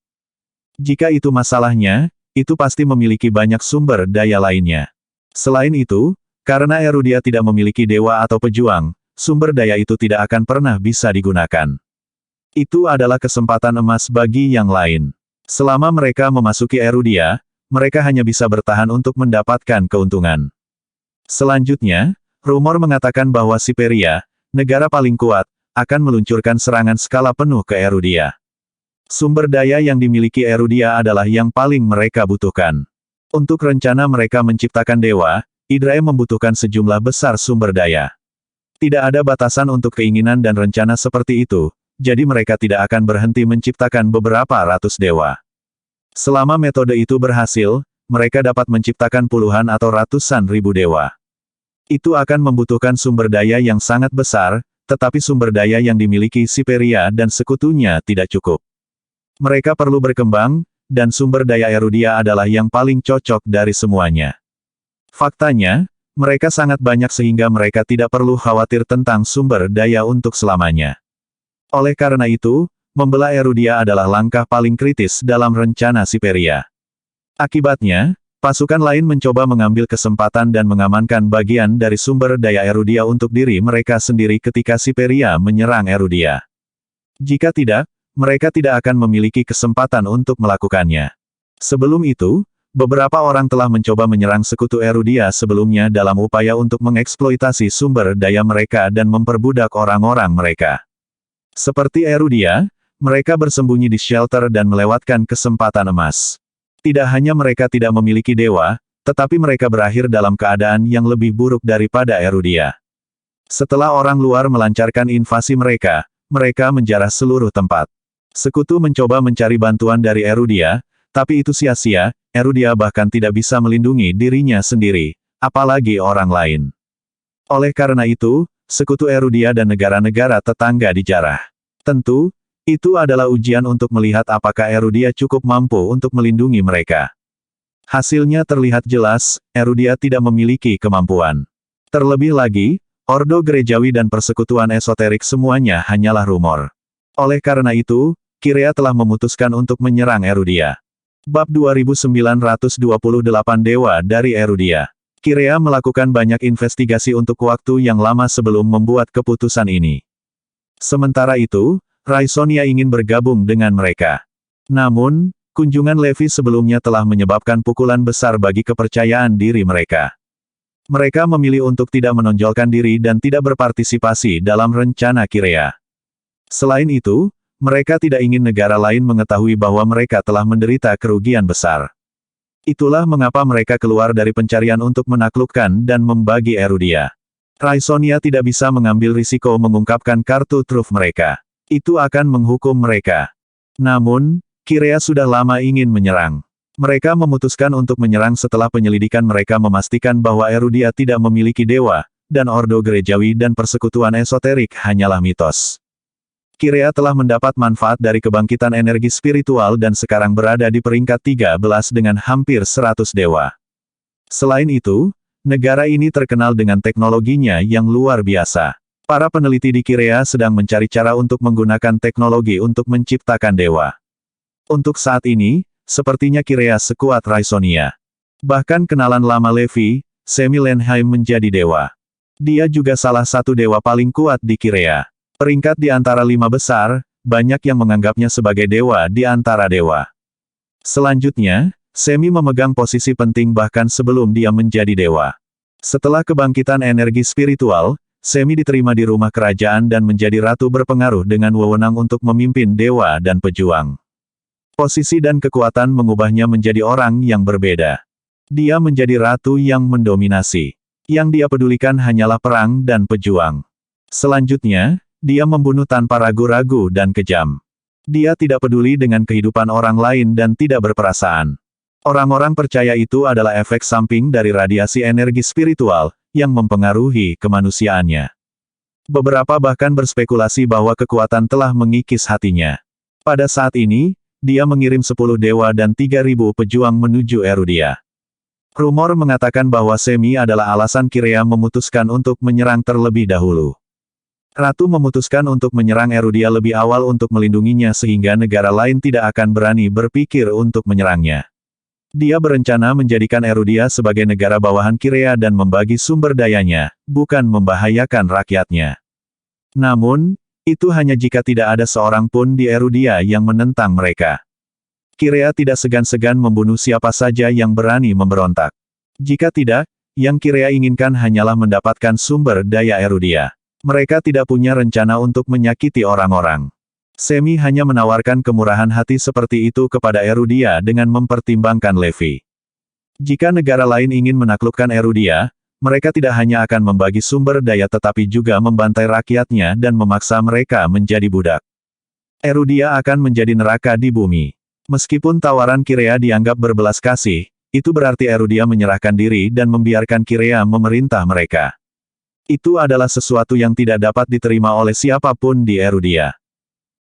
Jika itu masalahnya, itu pasti memiliki banyak sumber daya lainnya. Selain itu, karena Erudia tidak memiliki dewa atau pejuang, sumber daya itu tidak akan pernah bisa digunakan. Itu adalah kesempatan emas bagi yang lain. Selama mereka memasuki Erudia, mereka hanya bisa bertahan untuk mendapatkan keuntungan. Selanjutnya, rumor mengatakan bahwa Siperia, negara paling kuat, akan meluncurkan serangan skala penuh ke Erudia. Sumber daya yang dimiliki Erudia adalah yang paling mereka butuhkan. Untuk rencana mereka menciptakan dewa, Idrae membutuhkan sejumlah besar sumber daya. Tidak ada batasan untuk keinginan dan rencana seperti itu, jadi mereka tidak akan berhenti menciptakan beberapa ratus dewa. Selama metode itu berhasil, mereka dapat menciptakan puluhan atau ratusan ribu dewa. Itu akan membutuhkan sumber daya yang sangat besar, tetapi sumber daya yang dimiliki Siperia dan sekutunya tidak cukup. Mereka perlu berkembang, dan sumber daya Erudia adalah yang paling cocok dari semuanya. Faktanya, mereka sangat banyak sehingga mereka tidak perlu khawatir tentang sumber daya untuk selamanya. Oleh karena itu, membelah Erudia adalah langkah paling kritis dalam rencana Siperia. Akibatnya, pasukan lain mencoba mengambil kesempatan dan mengamankan bagian dari sumber daya Erudia untuk diri mereka sendiri ketika Siperia menyerang Erudia. Jika tidak, mereka tidak akan memiliki kesempatan untuk melakukannya. Sebelum itu, beberapa orang telah mencoba menyerang sekutu Erudia sebelumnya dalam upaya untuk mengeksploitasi sumber daya mereka dan memperbudak orang-orang mereka. Seperti Erudia, mereka bersembunyi di shelter dan melewatkan kesempatan emas. Tidak hanya mereka tidak memiliki dewa, tetapi mereka berakhir dalam keadaan yang lebih buruk daripada Erudia. Setelah orang luar melancarkan invasi mereka menjarah seluruh tempat. Sekutu mencoba mencari bantuan dari Erudia, tapi itu sia-sia, Erudia bahkan tidak bisa melindungi dirinya sendiri, apalagi orang lain. Oleh karena itu, sekutu Erudia dan negara-negara tetangga dijarah. Tentu, itu adalah ujian untuk melihat apakah Erudia cukup mampu untuk melindungi mereka. Hasilnya terlihat jelas, Erudia tidak memiliki kemampuan. Terlebih lagi, Ordo Gerejawi dan persekutuan esoterik semuanya hanyalah rumor. Oleh karena itu, Kirea telah memutuskan untuk menyerang Erudia. Bab 2928 Dewa dari Erudia. Kirea melakukan banyak investigasi untuk waktu yang lama sebelum membuat keputusan ini. Sementara itu, Raisonia ingin bergabung dengan mereka. Namun, kunjungan Levi sebelumnya telah menyebabkan pukulan besar bagi kepercayaan diri mereka. Mereka memilih untuk tidak menonjolkan diri dan tidak berpartisipasi dalam rencana Kirea. Selain itu, mereka tidak ingin negara lain mengetahui bahwa mereka telah menderita kerugian besar. Itulah mengapa mereka keluar dari pencarian untuk menaklukkan dan membagi Erudia. Raisonia tidak bisa mengambil risiko mengungkapkan kartu truf mereka. Itu akan menghukum mereka. Namun, Kirea sudah lama ingin menyerang. Mereka memutuskan untuk menyerang setelah penyelidikan mereka memastikan bahwa Erudia tidak memiliki dewa, dan Ordo Gerejawi dan persekutuan esoterik hanyalah mitos. Kirea telah mendapat manfaat dari kebangkitan energi spiritual dan sekarang berada di peringkat 13 dengan hampir 100 dewa. Selain itu, negara ini terkenal dengan teknologinya yang luar biasa. Para peneliti di Kirea sedang mencari cara untuk menggunakan teknologi untuk menciptakan dewa. Untuk saat ini, sepertinya Kirea sekuat Raisonia. Bahkan kenalan lama Levi, Semilenheim menjadi dewa. Dia juga salah satu dewa paling kuat di Kirea. Peringkat di antara 5 besar, banyak yang menganggapnya sebagai dewa di antara dewa. Selanjutnya, Semi memegang posisi penting bahkan sebelum dia menjadi dewa. Setelah kebangkitan energi spiritual, Semi diterima di rumah kerajaan dan menjadi ratu berpengaruh dengan wewenang untuk memimpin dewa dan pejuang. Posisi dan kekuatan mengubahnya menjadi orang yang berbeda. Dia menjadi ratu yang mendominasi. Yang dia pedulikan hanyalah perang dan pejuang. Selanjutnya, dia membunuh tanpa ragu-ragu dan kejam. Dia tidak peduli dengan kehidupan orang lain dan tidak berperasaan. Orang-orang percaya itu adalah efek samping dari radiasi energi spiritual, yang mempengaruhi kemanusiaannya. Beberapa bahkan berspekulasi bahwa kekuatan telah mengikis hatinya. Pada saat ini, dia mengirim 10 dewa dan 3.000 pejuang menuju Erudia. Rumor mengatakan bahwa Semi adalah alasan Kirea memutuskan untuk menyerang terlebih dahulu. Ratu memutuskan untuk menyerang Erudia lebih awal untuk melindunginya sehingga negara lain tidak akan berani berpikir untuk menyerangnya. Dia berencana menjadikan Erudia sebagai negara bawahan Kirea dan membagi sumber dayanya, bukan membahayakan rakyatnya. Namun, itu hanya jika tidak ada seorang pun di Erudia yang menentang mereka. Kirea tidak segan-segan membunuh siapa saja yang berani memberontak. Jika tidak, yang Kirea inginkan hanyalah mendapatkan sumber daya Erudia. Mereka tidak punya rencana untuk menyakiti orang-orang. Semi hanya menawarkan kemurahan hati seperti itu kepada Erudia dengan mempertimbangkan Levi. Jika negara lain ingin menaklukkan Erudia, mereka tidak hanya akan membagi sumber daya tetapi juga membantai rakyatnya dan memaksa mereka menjadi budak. Erudia akan menjadi neraka di bumi. Meskipun tawaran Kirea dianggap berbelas kasih, itu berarti Erudia menyerahkan diri dan membiarkan Kirea memerintah mereka. Itu adalah sesuatu yang tidak dapat diterima oleh siapapun di Erudia.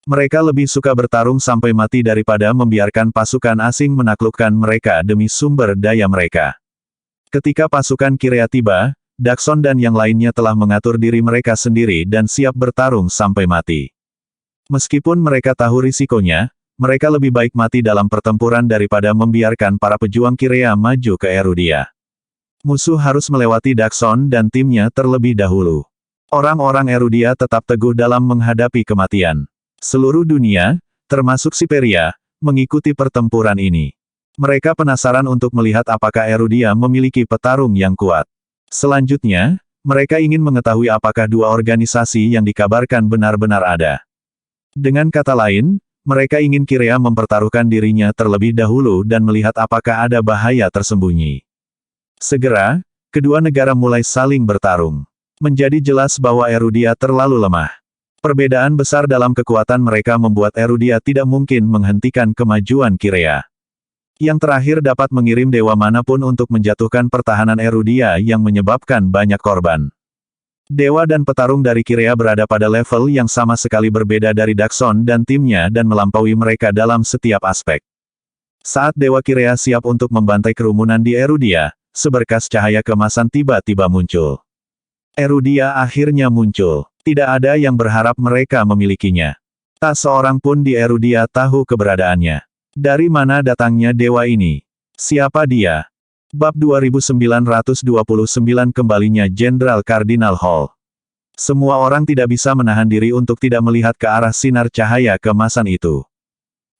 Mereka lebih suka bertarung sampai mati daripada membiarkan pasukan asing menaklukkan mereka demi sumber daya mereka. Ketika pasukan Kirea tiba, Dakson dan yang lainnya telah mengatur diri mereka sendiri dan siap bertarung sampai mati. Meskipun mereka tahu risikonya, mereka lebih baik mati dalam pertempuran daripada membiarkan para pejuang Kirea maju ke Erudia. Musuh harus melewati Dakson dan timnya terlebih dahulu. Orang-orang Erudia tetap teguh dalam menghadapi kematian. Seluruh dunia, termasuk Siperia, mengikuti pertempuran ini. Mereka penasaran untuk melihat apakah Erudia memiliki petarung yang kuat. Selanjutnya, mereka ingin mengetahui apakah dua organisasi yang dikabarkan benar-benar ada. Dengan kata lain, mereka ingin Kirea mempertaruhkan dirinya terlebih dahulu dan melihat apakah ada bahaya tersembunyi. Segera, kedua negara mulai saling bertarung. Menjadi jelas bahwa Erudia terlalu lemah. Perbedaan besar dalam kekuatan mereka membuat Erudia tidak mungkin menghentikan kemajuan Kirea. Yang terakhir dapat mengirim dewa manapun untuk menjatuhkan pertahanan Erudia yang menyebabkan banyak korban. Dewa dan petarung dari Kirea berada pada level yang sama sekali berbeda dari Dakson dan timnya dan melampaui mereka dalam setiap aspek. Saat Dewa Kirea siap untuk membantai kerumunan di Erudia, seberkas cahaya keemasan tiba-tiba muncul. Erudia akhirnya muncul. Tidak ada yang berharap mereka memilikinya. Tak seorang pun di Erudia tahu keberadaannya. Dari mana datangnya dewa ini? Siapa dia? Bab 2929 kembalinya Jenderal Kardinal Hall. Semua orang tidak bisa menahan diri untuk tidak melihat ke arah sinar cahaya keemasan itu.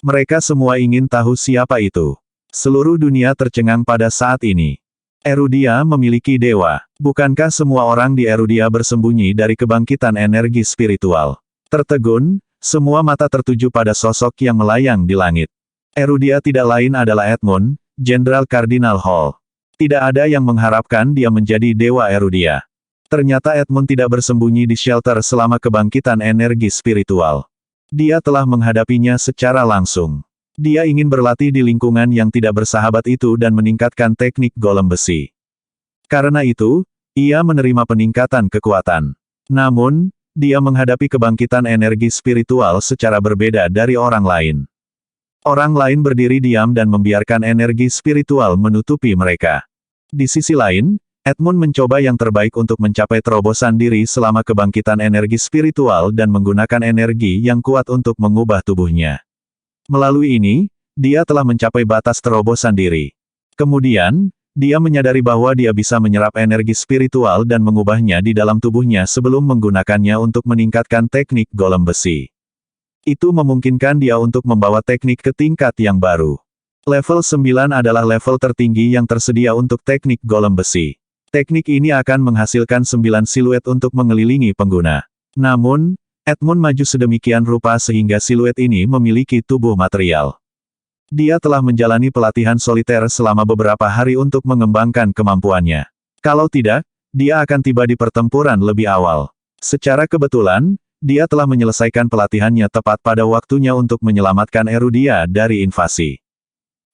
Mereka semua ingin tahu siapa itu. Seluruh dunia tercengang pada saat ini. Erudia memiliki dewa. Bukankah semua orang di Erudia bersembunyi dari kebangkitan energi spiritual? Tertegun, semua mata tertuju pada sosok yang melayang di langit. Erudia tidak lain adalah Edmund, Jenderal Kardinal Hall. Tidak ada yang mengharapkan dia menjadi dewa Erudia. Ternyata Edmund tidak bersembunyi di shelter selama kebangkitan energi spiritual. Dia telah menghadapinya secara langsung. Dia ingin berlatih di lingkungan yang tidak bersahabat itu dan meningkatkan teknik golem besi. Karena itu, ia menerima peningkatan kekuatan. Namun, dia menghadapi kebangkitan energi spiritual secara berbeda dari orang lain. Orang lain berdiri diam dan membiarkan energi spiritual menutupi mereka. Di sisi lain, Edmund mencoba yang terbaik untuk mencapai terobosan diri selama kebangkitan energi spiritual dan menggunakan energi yang kuat untuk mengubah tubuhnya. Melalui ini, dia telah mencapai batas terobosan diri. Kemudian, dia menyadari bahwa dia bisa menyerap energi spiritual dan mengubahnya di dalam tubuhnya sebelum menggunakannya untuk meningkatkan teknik golem besi. Itu memungkinkan dia untuk membawa teknik ke tingkat yang baru. Level 9 adalah level tertinggi yang tersedia untuk teknik golem besi. Teknik ini akan menghasilkan 9 siluet untuk mengelilingi pengguna. Namun, Edmund maju sedemikian rupa sehingga siluet ini memiliki tubuh material. Dia telah menjalani pelatihan soliter selama beberapa hari untuk mengembangkan kemampuannya. Kalau tidak, dia akan tiba di pertempuran lebih awal. Secara kebetulan, dia telah menyelesaikan pelatihannya tepat pada waktunya untuk menyelamatkan Erudia dari invasi.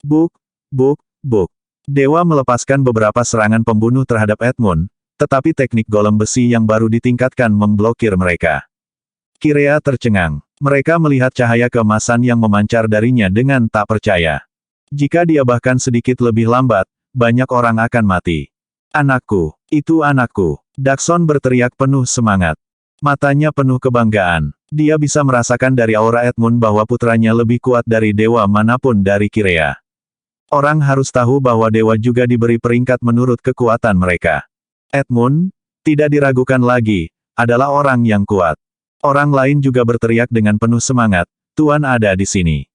Buk, buk, buk. Dewa melepaskan beberapa serangan pembunuh terhadap Edmund, tetapi teknik golem besi yang baru ditingkatkan memblokir mereka. Kirea tercengang. Mereka melihat cahaya keemasan yang memancar darinya dengan tak percaya. Jika dia bahkan sedikit lebih lambat, banyak orang akan mati. Anakku, itu anakku. Dakson berteriak penuh semangat. Matanya penuh kebanggaan. Dia bisa merasakan dari aura Edmund bahwa putranya lebih kuat dari dewa manapun dari Kirea. Orang harus tahu bahwa dewa juga diberi peringkat menurut kekuatan mereka. Edmund, tidak diragukan lagi, adalah orang yang kuat. Orang lain juga berteriak dengan penuh semangat, Tuan ada di sini.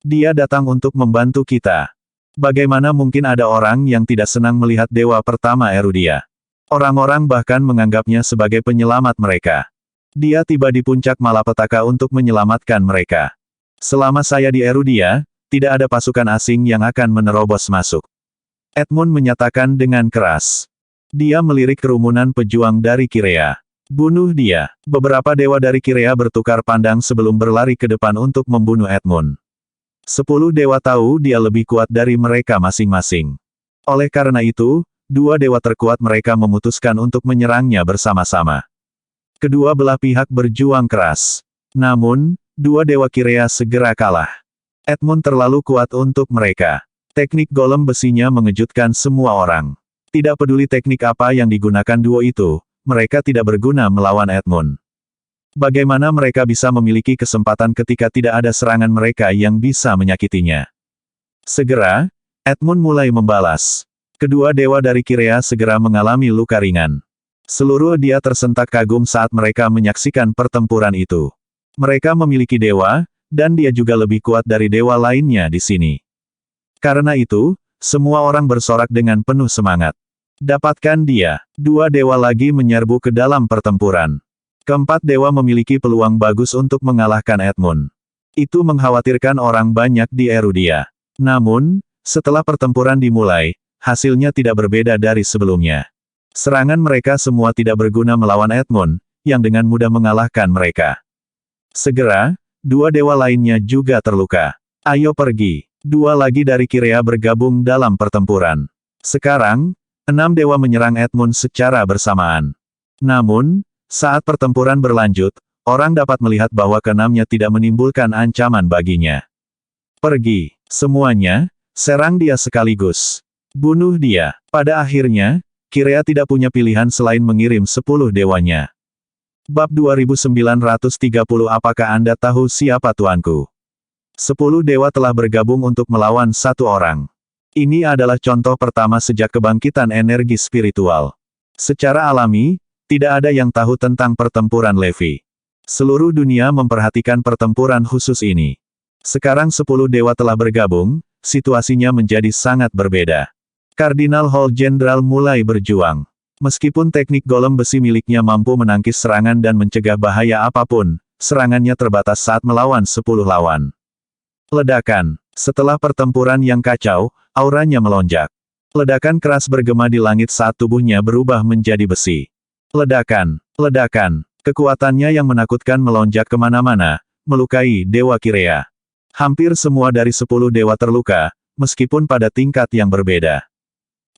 Dia datang untuk membantu kita. Bagaimana mungkin ada orang yang tidak senang melihat dewa pertama Erudia? Orang-orang bahkan menganggapnya sebagai penyelamat mereka. Dia tiba di puncak malapetaka untuk menyelamatkan mereka. Selama saya di Erudia, tidak ada pasukan asing yang akan menerobos masuk. Edmund menyatakan dengan keras. Dia melirik kerumunan pejuang dari Kirea. Bunuh dia. Beberapa dewa dari Kirea bertukar pandang sebelum berlari ke depan untuk membunuh Edmund. 10 dewa tahu dia lebih kuat dari mereka masing-masing. Oleh karena itu, 2 dewa terkuat mereka memutuskan untuk menyerangnya bersama-sama. Kedua belah pihak berjuang keras. Namun, 2 dewa Kirea segera kalah. Edmund terlalu kuat untuk mereka. Teknik golem besinya mengejutkan semua orang. Tidak peduli teknik apa yang digunakan duo itu, mereka tidak berguna melawan Edmund. Bagaimana mereka bisa memiliki kesempatan ketika tidak ada serangan mereka yang bisa menyakitinya? Segera, Edmund mulai membalas. Kedua dewa dari Kirea segera mengalami luka ringan. Seluruh dia tersentak kagum saat mereka menyaksikan pertempuran itu. Mereka memiliki dewa, dan dia juga lebih kuat dari dewa lainnya di sini. Karena itu, semua orang bersorak dengan penuh semangat. Dapatkan dia. 2 dewa lagi menyerbu ke dalam pertempuran. Keempat dewa memiliki peluang bagus untuk mengalahkan Edmund. Itu mengkhawatirkan orang banyak di Erudia. Namun, setelah pertempuran dimulai, hasilnya tidak berbeda dari sebelumnya. Serangan mereka semua tidak berguna melawan Edmund, yang dengan mudah mengalahkan mereka. Segera, 2 dewa lainnya juga terluka. Ayo pergi. 2 lagi dari Kirea bergabung dalam pertempuran. Sekarang, 6 dewa menyerang Edmund secara bersamaan. Namun, saat pertempuran berlanjut, orang dapat melihat bahwa keenamnya tidak menimbulkan ancaman baginya. Pergi. Semuanya, serang dia sekaligus. Bunuh dia. Pada akhirnya, Kirea tidak punya pilihan selain mengirim 10 dewanya. Bab 2930 Apakah Anda tahu siapa tuanku? 10 dewa telah bergabung untuk melawan 1 orang. Ini adalah contoh pertama sejak kebangkitan energi spiritual. Secara alami, tidak ada yang tahu tentang pertempuran Levi. Seluruh dunia memperhatikan pertempuran khusus ini. Sekarang 10 dewa telah bergabung, situasinya menjadi sangat berbeda. Kardinal Hall Jenderal mulai berjuang. Meskipun teknik golem besi miliknya mampu menangkis serangan dan mencegah bahaya apapun, serangannya terbatas saat melawan 10 lawan. Ledakan. Setelah pertempuran yang kacau, auranya melonjak. Ledakan keras bergema di langit saat tubuhnya berubah menjadi besi. Ledakan. Ledakan. Kekuatannya yang menakutkan melonjak kemana-mana, melukai Dewa Kirea. Hampir semua dari 10 dewa terluka, meskipun pada tingkat yang berbeda.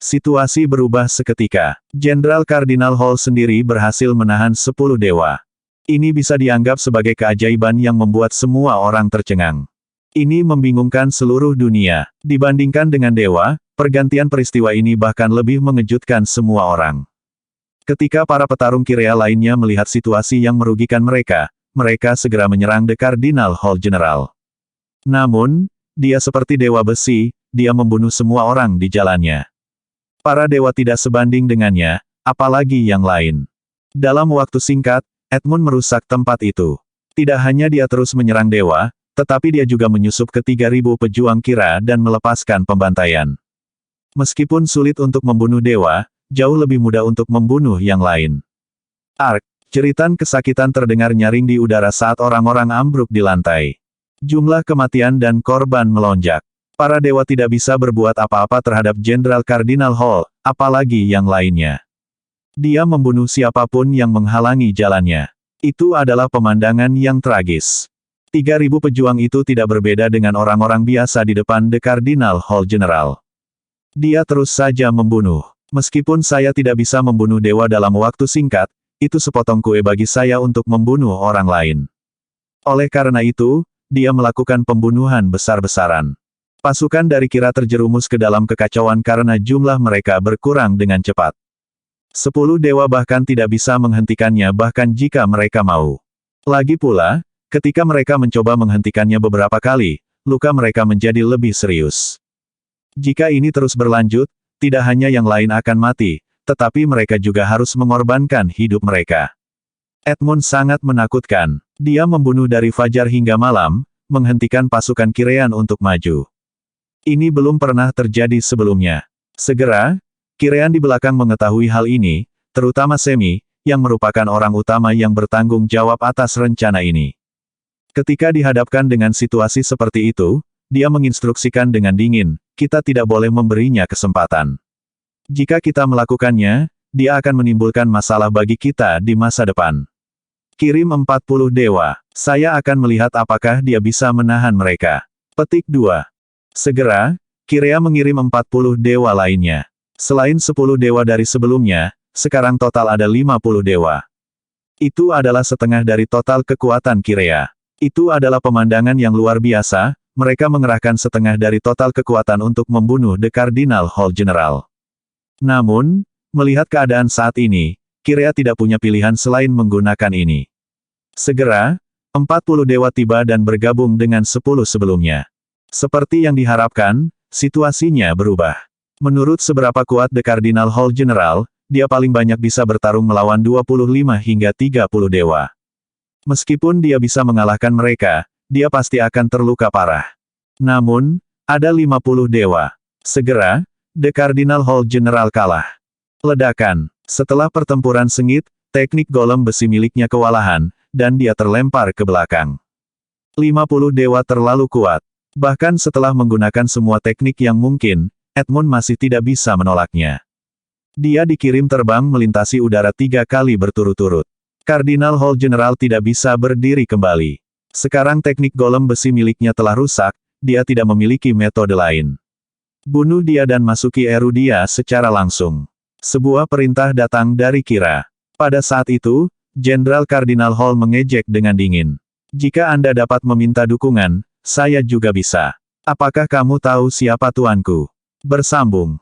Situasi berubah seketika. Jenderal Kardinal Hall sendiri berhasil menahan 10 dewa. Ini bisa dianggap sebagai keajaiban yang membuat semua orang tercengang. Ini membingungkan seluruh dunia. Dibandingkan dengan dewa, pergantian peristiwa ini bahkan lebih mengejutkan semua orang. Ketika para petarung Kirea lainnya melihat situasi yang merugikan mereka, mereka segera menyerang The Cardinal Hall General. Namun, dia seperti dewa besi, dia membunuh semua orang di jalannya. Para dewa tidak sebanding dengannya, apalagi yang lain. Dalam waktu singkat, Edmund merusak tempat itu. Tidak hanya dia terus menyerang dewa, Tetapi dia juga menyusup ke 3.000 pejuang Kira dan melepaskan pembantaian. Meskipun sulit untuk membunuh dewa, jauh lebih mudah untuk membunuh yang lain. Ark, jeritan kesakitan terdengar nyaring di udara saat orang-orang ambruk di lantai. Jumlah kematian dan korban melonjak. Para dewa tidak bisa berbuat apa-apa terhadap Jenderal Cardinal Hall, apalagi yang lainnya. Dia membunuh siapapun yang menghalangi jalannya. Itu adalah pemandangan yang tragis. 3.000 pejuang itu tidak berbeda dengan orang-orang biasa di depan The Cardinal Hall General. Dia terus saja membunuh. Meskipun saya tidak bisa membunuh dewa dalam waktu singkat, itu sepotong kue bagi saya untuk membunuh orang lain. Oleh karena itu, dia melakukan pembunuhan besar-besaran. Pasukan dari Kira terjerumus ke dalam kekacauan karena jumlah mereka berkurang dengan cepat. 10 dewa bahkan tidak bisa menghentikannya bahkan jika mereka mau. Lagi pula, ketika mereka mencoba menghentikannya beberapa kali, luka mereka menjadi lebih serius. Jika ini terus berlanjut, tidak hanya yang lain akan mati, tetapi mereka juga harus mengorbankan hidup mereka. Edmund sangat menakutkan. Dia membunuh dari fajar hingga malam, menghentikan pasukan Kirean untuk maju. Ini belum pernah terjadi sebelumnya. Segera, Kirean di belakang mengetahui hal ini, terutama Semi, yang merupakan orang utama yang bertanggung jawab atas rencana ini. Ketika dihadapkan dengan situasi seperti itu, dia menginstruksikan dengan dingin, kita tidak boleh memberinya kesempatan. Jika kita melakukannya, dia akan menimbulkan masalah bagi kita di masa depan. Kirim 40 dewa. Saya akan melihat apakah dia bisa menahan mereka. Petik 2. Segera, Kirea mengirim 40 dewa lainnya. Selain 10 dewa dari sebelumnya, sekarang total ada 50 dewa. Itu adalah setengah dari total kekuatan Kirea. Itu adalah pemandangan yang luar biasa, mereka mengerahkan setengah dari total kekuatan untuk membunuh The Cardinal Hall General. Namun, melihat keadaan saat ini, Kirea tidak punya pilihan selain menggunakan ini. Segera, 40 dewa tiba dan bergabung dengan 10 sebelumnya. Seperti yang diharapkan, situasinya berubah. Menurut seberapa kuat The Cardinal Hall General, dia paling banyak bisa bertarung melawan 25 hingga 30 dewa. Meskipun dia bisa mengalahkan mereka, dia pasti akan terluka parah. Namun, ada 50 dewa. Segera, The Cardinal Hall General kalah. Ledakan. Setelah pertempuran sengit, teknik golem besi miliknya kewalahan, dan dia terlempar ke belakang. 50 dewa terlalu kuat. Bahkan setelah menggunakan semua teknik yang mungkin, Edmund masih tidak bisa menolaknya. Dia dikirim terbang melintasi udara 3 kali berturut-turut. Cardinal Hall General tidak bisa berdiri kembali. Sekarang teknik golem besi miliknya telah rusak, dia tidak memiliki metode lain. Bunuh dia dan masuki Erudia secara langsung. Sebuah perintah datang dari Kira. Pada saat itu, Jenderal Cardinal Hall mengejek dengan dingin. Jika Anda dapat meminta dukungan, saya juga bisa. Apakah kamu tahu siapa tuanku? Bersambung.